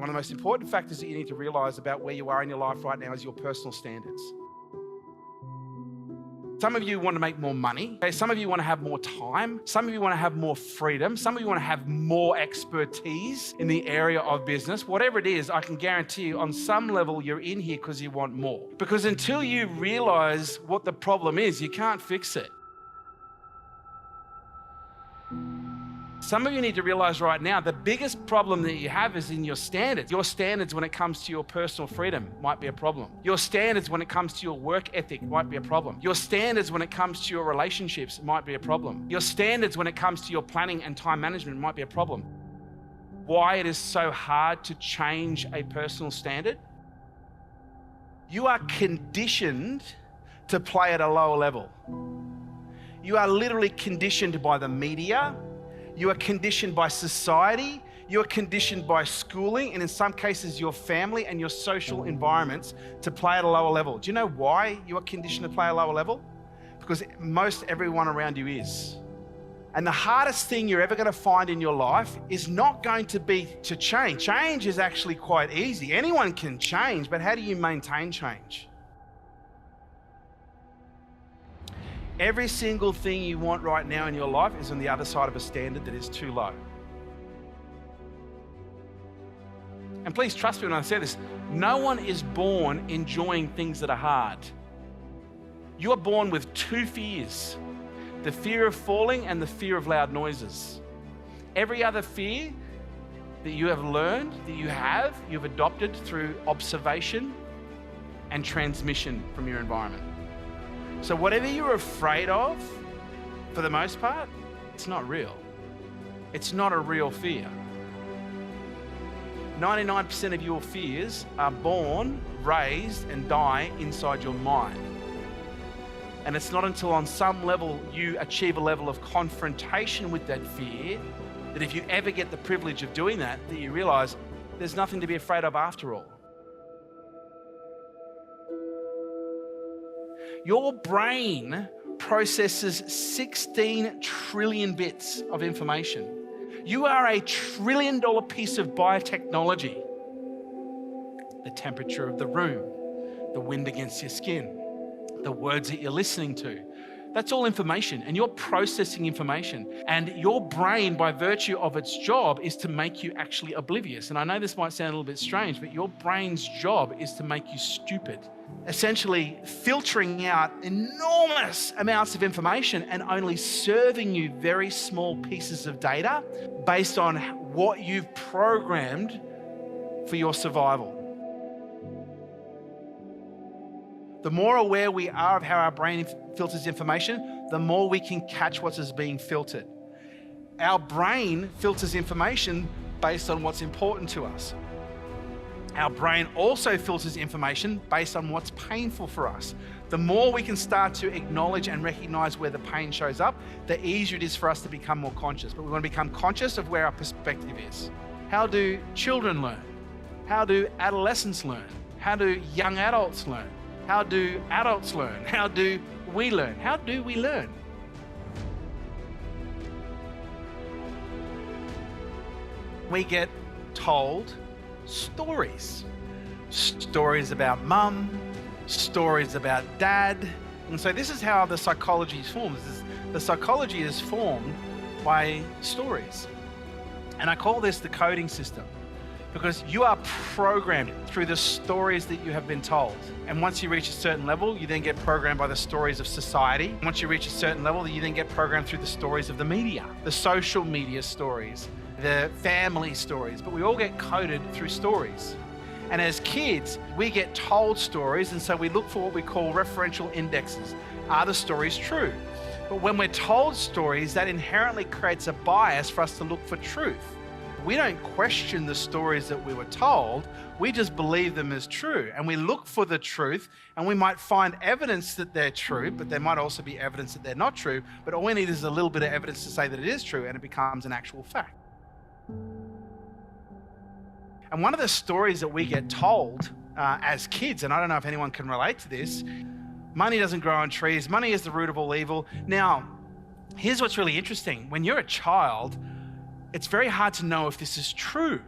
One of the most important factors that you need to realize about where you are in your life right now is your personal standards. Some of you want to make more money. Okay? Some of you want to have more time. Some of you want to have more freedom. Some of you want to have more expertise in the area of business. Whatever it is, I can guarantee you on some level you're in here because you want more. Because until you realize what the problem is, you can't fix it. Some of you need to realize right now the biggest problem that you have is in your standards. Your standards when it comes to your personal freedom might be a problem. Your standards when it comes to your work ethic might be a problem. Your standards when it comes to your relationships might be a problem. Your standards when it comes to your planning and time management might be a problem. Why it is so hard to change a personal standard? You are conditioned to play at a lower level. You are literally conditioned by the media. You are conditioned by society, you are conditioned by schooling, and in some cases your family and your social environments to play at a lower level. Do you know why you are conditioned to play at a lower level? Because most everyone around you is. And the hardest thing you're ever going to find in your life is not going to be to change. Change is actually quite easy. Anyone can change, but how do you maintain change? Every single thing you want right now in your life is on the other side of a standard that is too low. And please trust me when I say this, no one is born enjoying things that are hard. You are born with two fears, the fear of falling and the fear of loud noises. Every other fear that you have learned, that you've adopted through observation and transmission from your environment. So whatever you're afraid of, for the most part, it's not real. It's not a real fear. 99% of your fears are born, raised, and die inside your mind. And it's not until on some level you achieve a level of confrontation with that fear, that if you ever get the privilege of doing that, that you realize there's nothing to be afraid of after all. Your brain processes 16 trillion bits of information. You are a $1 trillion piece of biotechnology. The temperature of the room, the wind against your skin, the words that you're listening to. That's all information, and you're processing information. And your brain, by virtue of its job, is to make you actually oblivious. And I know this might sound a little bit strange, but your brain's job is to make you stupid. Essentially filtering out enormous amounts of information and only serving you very small pieces of data based on what you've programmed for your survival. The more aware we are of how our brain filters information, the more we can catch what is being filtered. Our brain filters information based on what's important to us. Our brain also filters information based on what's painful for us. The more we can start to acknowledge and recognize where the pain shows up, the easier it is for us to become more conscious. But we want to become conscious of where our perspective is. How do children learn? How do adolescents learn? How do young adults learn? How do adults learn? How do we learn? How do we learn? We get told stories. Stories about mum, stories about dad. And so this is how the psychology is formed. The psychology is formed by stories. And I call this the coding system, because you are programmed through the stories that you have been told. And once you reach a certain level, you then get programmed by the stories of society. Once you reach a certain level, you then get programmed through the stories of the media, the social media stories, the family stories, but we all get coded through stories. And as kids, we get told stories, and so we look for what we call referential indexes. Are the stories true? But when we're told stories, that inherently creates a bias for us to look for truth. We don't question the stories that we were told, we just believe them as true. And we look for the truth, and we might find evidence that they're true, but there might also be evidence that they're not true. But all we need is a little bit of evidence to say that it is true, and it becomes an actual fact. And one of the stories that we get told as kids, and I don't know if anyone can relate to this, money doesn't grow on trees, money is the root of all evil. Now, here's what's really interesting. When you're a child, it's very hard to know if this is true.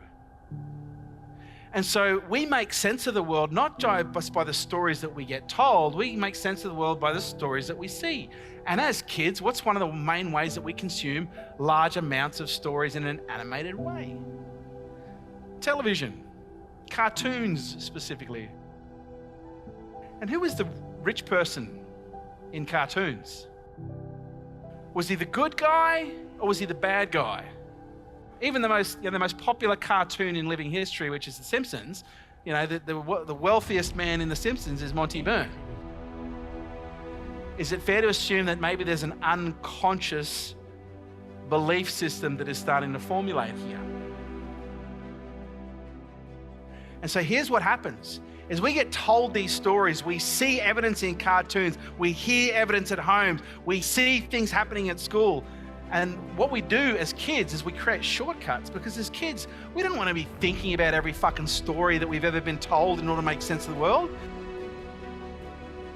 And so we make sense of the world not just by the stories that we get told, we make sense of the world by the stories that we see. And as kids, what's one of the main ways that we consume large amounts of stories in an animated way? Television, cartoons specifically. And who was the rich person in cartoons? Was he the good guy or was he the bad guy? Even the most popular cartoon in living history, which is The Simpsons, the wealthiest man in The Simpsons is Monty Byrne. Is it fair to assume that maybe there's an unconscious belief system that is starting to formulate here? And so here's what happens. As we get told these stories, we see evidence in cartoons, we hear evidence at home, we see things happening at school. And what we do as kids is we create shortcuts, because as kids, we don't want to be thinking about every fucking story that we've ever been told in order to make sense of the world.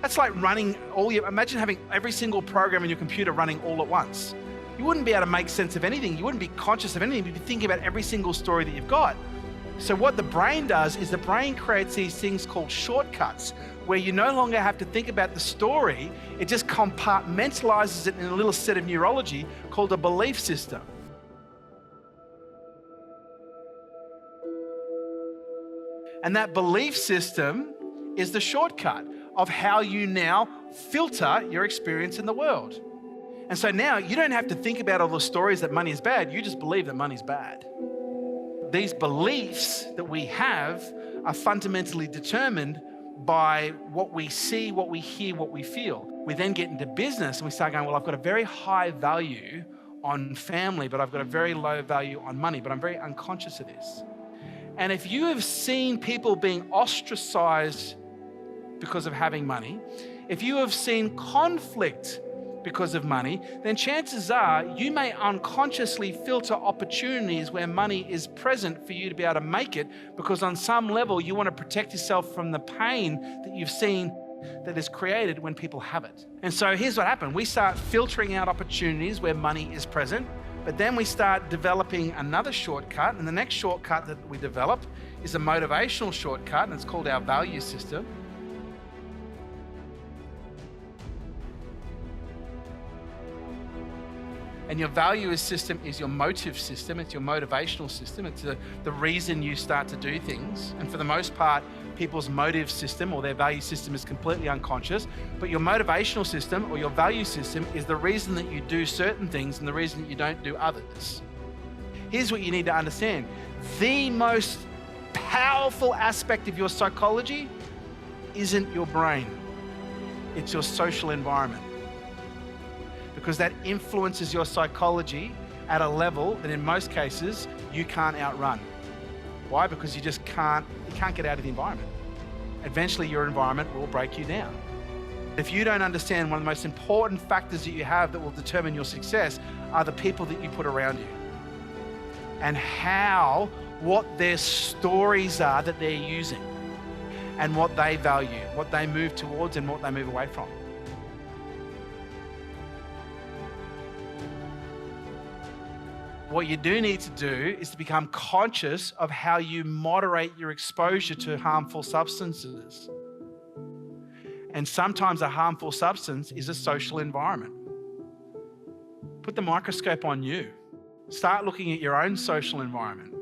That's like imagine having every single program in your computer running all at once. You wouldn't be able to make sense of anything. You wouldn't be conscious of anything. You'd be thinking about every single story that you've got. So what the brain does is the brain creates these things called shortcuts, where you no longer have to think about the story. It just compartmentalizes it in a little set of neurology called a belief system. And that belief system is the shortcut of how you now filter your experience in the world. And so now you don't have to think about all the stories that money is bad. You just believe that money's bad. These beliefs that we have are fundamentally determined by what we see, what we hear, what we feel. We then get into business and we start going, well, I've got a very high value on family, but I've got a very low value on money, but I'm very unconscious of this. And if you have seen people being ostracized because of having money, if you have seen conflict because of money, then chances are you may unconsciously filter opportunities where money is present for you to be able to make it, because on some level you want to protect yourself from the pain that you've seen that is created when people have it. And so here's what happened. We start filtering out opportunities where money is present, but then we start developing another shortcut, and the next shortcut that we develop is a motivational shortcut, and it's called our value system. And your value system is your motive system. It's your motivational system. It's the reason you start to do things. And for the most part, people's motive system or their value system is completely unconscious. But your motivational system or your value system is the reason that you do certain things and the reason that you don't do others. Here's what you need to understand. The most powerful aspect of your psychology isn't your brain. It's your social environment. Because that influences your psychology at a level that in most cases you can't outrun. Why? Because you can't get out of the environment. Eventually your environment will break you down. If you don't understand, one of the most important factors that you have that will determine your success are the people that you put around you. And what their stories are that they're using, and what they value, what they move towards and what they move away from. What you do need to do is to become conscious of how you moderate your exposure to harmful substances. And sometimes a harmful substance is a social environment. Put the microscope on you. Start looking at your own social environment.